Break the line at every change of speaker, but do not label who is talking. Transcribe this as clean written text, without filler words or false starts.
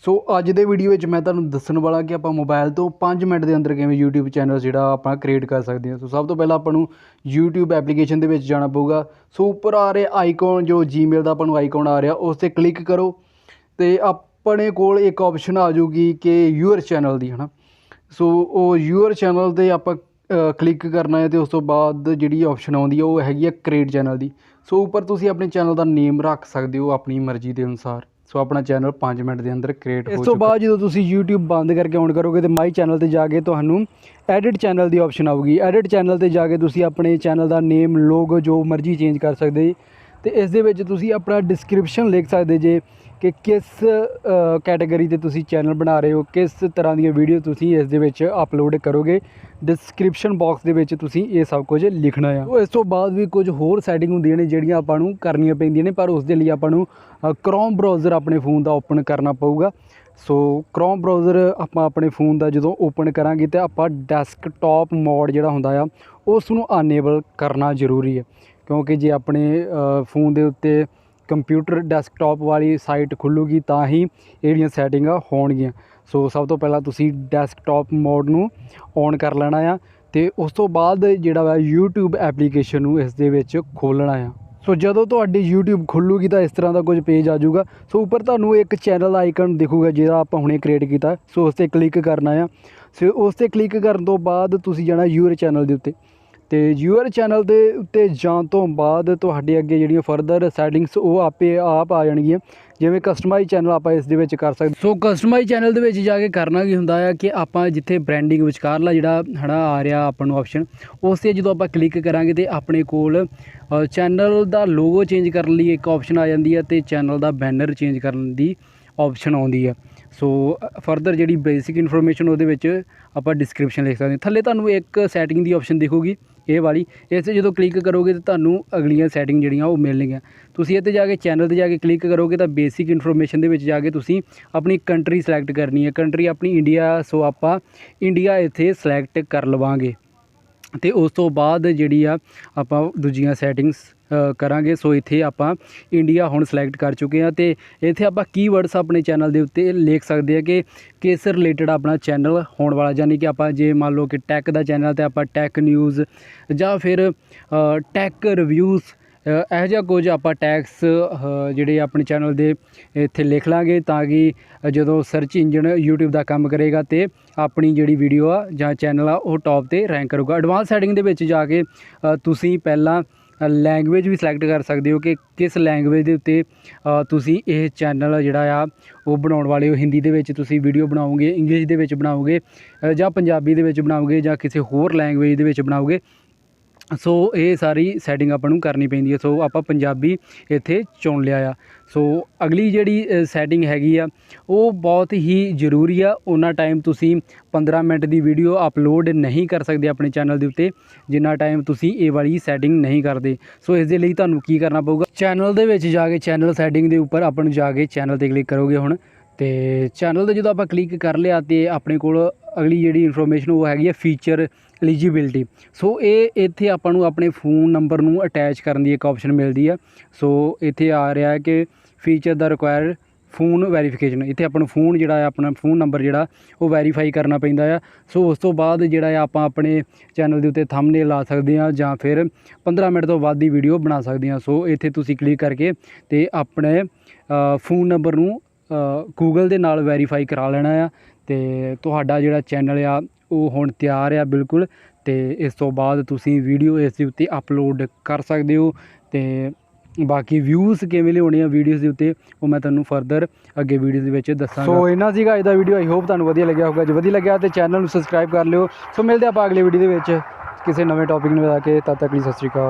सो अज दे video में मैं तुहानूं दस्सण वाला कि आपां मोबाइल तो 5 मिनट के अंदर किवें यूट्यूब चैनल जिहड़ा आपां क्रिएट कर सकते हैं। सो सब तो पहला आपां नूं यूट्यूब एप्लीकेशन दे विच जाना पऊगा। सो उपर आ रहा आईकॉन जो जीमेल का आपां नूं आईकॉन आ रहा उस पर क्लिक करो तो अपने कोल एक ऑप्शन आ जाऊगी कि यूअर चैनल की है ना। सो वो यूअर चैनल ते आपां क्लिक करना है तो उस तो बाद जिहड़ी ऑप्शन आउंदी है वो हैगी क्रिएट चैनल की। सो उपर तुसीं अपने चैनल का नेम रख सकते हो अपनी मर्जी के अनुसार। सो अपना चैनल 5 मिनट के अंदर क्रिएट हो। इस तो बाद जो तुसीं यूट्यूब बंद करके ऑन करोगे तो माई चैनल पर जाके तुहानूं एडिट चैनल की ऑप्शन आऊगी। एडिट चैनल पर जाके तुसीं अपने चैनल का नेम लोगो जो मर्जी चेंज कर सकते जी। तो इस दे विच तुसीं अपना डिस्क्रिप्शन लिख सकते जे कि किस कैटेगरी के तुसीं चैनल बना रहे हो, किस तरह दी वीडियो तुसीं इस दे विच अपलोड करोगे। डिस्क्रिप्शन बॉक्स दे विच तुसीं ये सब कुछ लिखना है। तो इस तो बाद भी कुछ होर सैटिंग होंदियां ने जिहड़ियां आपां नूं करनियां पैंदियां ने, पर उस दे लई आपां नूं क्रोम ब्राउज़र अपने फोन का ओपन करना पऊगा। सो क्रोम ब्राउज़र आपां अपने फोन का जो ओपन करांगे तो आपां डैस्कटॉप मोड जिहड़ा हुंदा आ उस नूं अनेबल करना जरूरी है, क्योंकि जे अपने फोन के उत्ते कंप्यूटर डैस्कटॉप वाली साइट खुलूगी तो ही ये सैटिंगां होणगियां। सो सब तो पहला तुसीं डैस्कटॉप मोड नूं ऑन कर लेना आ ते उस तो बाद जिहड़ा वा यूट्यूब एप्लीकेशन नूं इस दे विच खोलना आ। सो जदों तुहाडी यूट्यूब खुलूगी तो इस तरह का कुछ पेज आ जाऊगा। सो उपर तुहानूं एक चैनल आइकन दिखूगा जिहड़ा आपां हुणे क्रिएट कीता। सो उस पर क्लिक करना आ। सो उस पर क्लिक करन तो बाद तुसीं जाना यूअर चैनल के उत्ते तो यूअर चैनल के उत्ते जाण तो बाद तुहाडे अगे जिहड़ियां फरदर सैटिंग्स वो आपे आप आ जाणगियां। जिवें कस्टमाइज चैनल आप इस दे विच कर सकते। सो कस्टमाइज चैनल दे विच जाके करना की हुंदा है कि आपां जिथे ब्रांडिंग विचकारला जिहड़ा हना आ रहा आपां नूं ऑप्शन उस ते जदों आपां क्लिक करांगे तो अपने कोल चैनल दा लोगो चेंज करन लई एक ऑप्शन आ जांदी है ते चैनल दा बैनर चेंज करन दी ऑप्शन आउंदी है। सो फरदर जी बेसिक इन्फॉर्मेशन वो आप डिस्क्रिप्शन लिख सकते। थले तुहानूं एक सैटिंग की ऑप्शन दिखूगी ये वाली, इस जो क्लिक करोगे तो तुहानूं अगलियां सैटिंग जिहड़ियां वो मिलणगियां। तुसीं इत्ते जाके चैनल ते जाके क्लिक करोगे तो बेसिक इन्फॉर्मेशन दे विच जाके तुसीं अपनी कंट्री सलैक्ट करनी है। कंट्री अपनी इंडिया। सो आपां इंडिया इत्थे सलैक्ट कर लवांगे तो उस तो बाद जिहड़ी आपां दूजियां सैटिंग्स करांगे। सो इत्थे आपां इंडिया हुण सलैक्ट कर चुके हैं तो इत्थे आपां कीवर्ड्स अपने चैनल के उत्ते लिख सकते हैं कि किस रिलेटेड अपना चैनल होने वाला। यानी कि आपां जे मान लो कि टैक का चैनल तो आपां टैक न्यूज़ या फिर टैक रिव्यूज़ यह जिहा कुछ आपां टैक्स जिहड़े अपने चैनल दे इत्थे लिख लांगे ताकि जो सर्च इंजन यूट्यूब का काम करेगा तो अपनी जिहड़ी वीडियो आ जां चैनल आ वो टॉप ते रैंक करूगा। एडवांस सैटिंग दे विच जाके तुसीं पहलां लैंगवेज भी सिलैक्ट कर सकते हो कि किस लैंगवेज के उत्ते तुसीं ये चैनल जिहड़ा आ वो बनाउण वाले हो। हिंदी दे विच तुसीं वीडियो बनाओगे, इंग्लिश दे विच बनाओगे जां पंजाबी दे विच बनाओगे जां किसी होर लैंगवेज दे विच बनाओगे। सो ये सारी सैटिंग आपां नूं करनी पैंदी है। सो आपां पंजाबी इत्थे चुन लिया आ। सो अगली जिहड़ी सैटिंग हैगी आ वो बहुत ही जरूरी आ। उन्ना टाइम तुसीं 15 मिनट की वीडियो अपलोड नहीं कर सकते अपने चैनल के उत्ते जिन्ना टाइम तुसीं ये वाली सैटिंग नहीं करते। सो इस दे लई तुहानूं की करना पऊगा, चैनल दे विच जाके चैनल सैटिंग के उपर आपां नूं जाके चैनल ते क्लिक करोगे हुण तो चैनल ते जो आप क्लिक कर लिया तो अपने को अगली जी इन्फॉर्मेशन वो हैगी फीचर एलिजिबिलिटी। सो ये इत्थे आपां नूं अपने फोन नंबर नूं अटैच करने की एक ऑप्शन मिलती है। सो इत्थे आ रहा है कि feature the required phone verification. इत्थे अपना फोन जिहड़ा अपना फोन नंबर जिहड़ा वो वैरीफाई करना पैंदा है। सो उस तो बाद जिहड़ा आपां अपने चैनल के उत्ते थंबनेल ला सकते हैं जां फिर 15 मिनट तो बाद की वीडियो बना सकते हैं। सो इत्थे तुसीं क्लिक करके तो अपने फोन नंबर नूं गूगल दे नाल वैरीफाई करा लेना आ ते तुहाडा जिहड़ा चैनल आ वो हुण तैयार आ बिल्कुल। तो इस तो बाद तुसीं वीडियो इस दे उत्ते अपलोड कर सकते हो। तो बाकी व्यूज़ किवें लियाउणे आ वीडियोज़ के उत्ते वो मैं तुहानूं फरदर अगे वीडियो दे विच दस्सांगा। सो इन्ना सीगा अज दा वीडियो। आई होप तुहानूं वधिया लग्या होगा। जे वधिया लग्या तो चैनल नूं सबसक्राइब कर लिओ। सो मिलदे आपां अगले वीडियो दे विच किसी नवें टॉपिक नूं ला के। तद तक ਲਈ सत श्री अकाल।